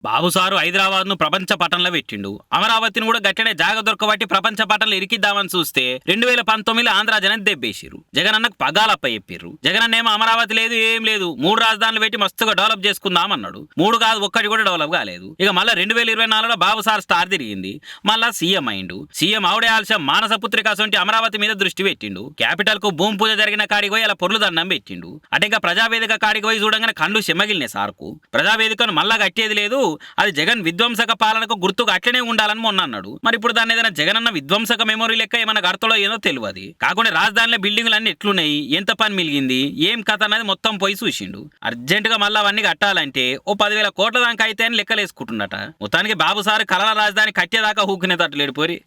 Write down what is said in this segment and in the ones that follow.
బాబు sir Hyderabad ను ప్రపంచ పటంలో పెట్టిండు. అమరావతిని కూడా గట్టనే జాగ దొరకబట్టి ప్రపంచ పటంలో ఇరికిద్దామని చూస్తే 2019 ఆంధ్ర జనం దెబ్బేసిరు. జగన్ అన్నకు పగాలప్ప చెప్పిర్రు. జగన్ అన్నేమో అమరావతి లేదు ఏం లేదు 3 రాజధానులు పెట్టి మస్తుగా డెవలప్ చేసుకుందాం అన్నాడు. 3 కాదు ఒక్కటి కూడా డెవలప్ కాలేదు. ఇక మళ్ళీ 2024లో బాబు సార్ స్టార్ తిరిగింది. మళ్ళా సీఎం అయిండు. సీఎం ఆవిడే ఆల్సం మానసపుత్రిక సొంటి అమరావతి మీద దృష్టి పెట్టిండు. క్యాపిటల్ కు భూమి పూజ జరిగిన కాడికి పోయి అలా పొర్లు దండం పెట్టిండు. అంటే ఇంకా ప్రజావేదిక కాడికి పోయి చూడంగానే కళ్ళు చెమ్మగిలినాయి సార్కు. ప్రజావేదికను మళ్ళా కట్టేది లేదు, అది జగన్ విధ్వంసక పాలనకు గుర్తుకు అట్లనే ఉండాలని మొన్న అన్నాడు. మరి ఇప్పుడు దాన్ని ఏదైనా జగన్ అన్న విధ్వంసక మెమొరీ లెక్క ఏమైనా అర్థంలో ఏదో తెలియదు. కాకుండా రాజధానిలో బిల్డింగ్లు అన్ని ఎట్లున్నాయి, ఎంత పని మిలిగింది, ఏం కథ అనేది మొత్తం పోయి చూసిండు. అర్జెంట్ గా మళ్ళీ అవన్నీ కట్టాలంటే ఓ 10,000 కోట్ల దాకా అయితే అని లెక్కలేసుకుంటున్నట. మొత్తానికి బాబు సార్ కలల రాజధాని కట్టేదాకా ఊకునేటట్లేడు పోరి.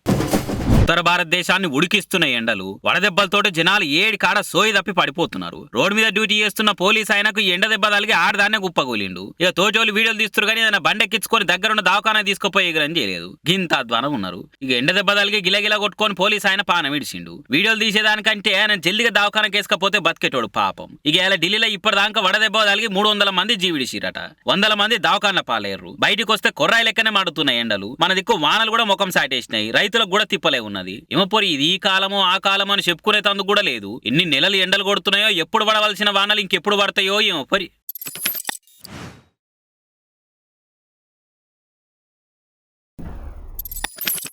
ఉత్తర భారతదేశాన్ని ఉడికిస్తున్న ఎండలు, వడదెబ్బలతోటి జనాలు ఏడి కాడ సోయి తప్పి పడిపోతున్నారు. రోడ్డు మీద డ్యూటీ చేస్తున్న పోలీస్ ఆయనకు ఎండ దెబ్బ తగిలి ఆడదాన్నే గుప్పగూలిండు. ఇక తోటోలు వీడియోలు తీస్తున్నారు కానీ ఏదైనా బండెక్కించుకొని దగ్గరున్న దవాఖానా తీసుకుపోయి ఎగరని చేయలేదు. గింత అధ్వానం ఉన్నారు. ఇక ఎండ దెబ్బ తగిలి గిలగిల కొట్టుకొని పోలీస్ ఆయన పానం విడిచిండు. వీడియోలు తీసేదానికంటే ఆయన జల్దిగా దవాఖానా కేసుకపోతే బతికేటోడు పాపం. ఇక ఇలా ఢిల్లీలో ఇప్పటిదాకా వడదెబ్బ తగిలి 300 మంది జీవిడిసిరట. 100 మంది దవాఖాన పాలేరు. బయటికి వస్తే కొర్రాయి లెక్కనే మాడుతున్నాయి ఎండలు. మన దిక్కు వానలు కూడా ముఖం సాటేసినాయి. రైతులకు కూడా తిప్పలే ఉన్నది. ఏమోపోరి ఇది ఈ కాలమో ఆ కాలమో అని చెప్పుకునే తందుకు కూడా లేదు. ఎన్ని నెలలు ఎండలు కొడుతున్నాయో, ఎప్పుడు పడవలసిన వానలు ఇంకెప్పుడు పడతాయో ఏమోపోరి.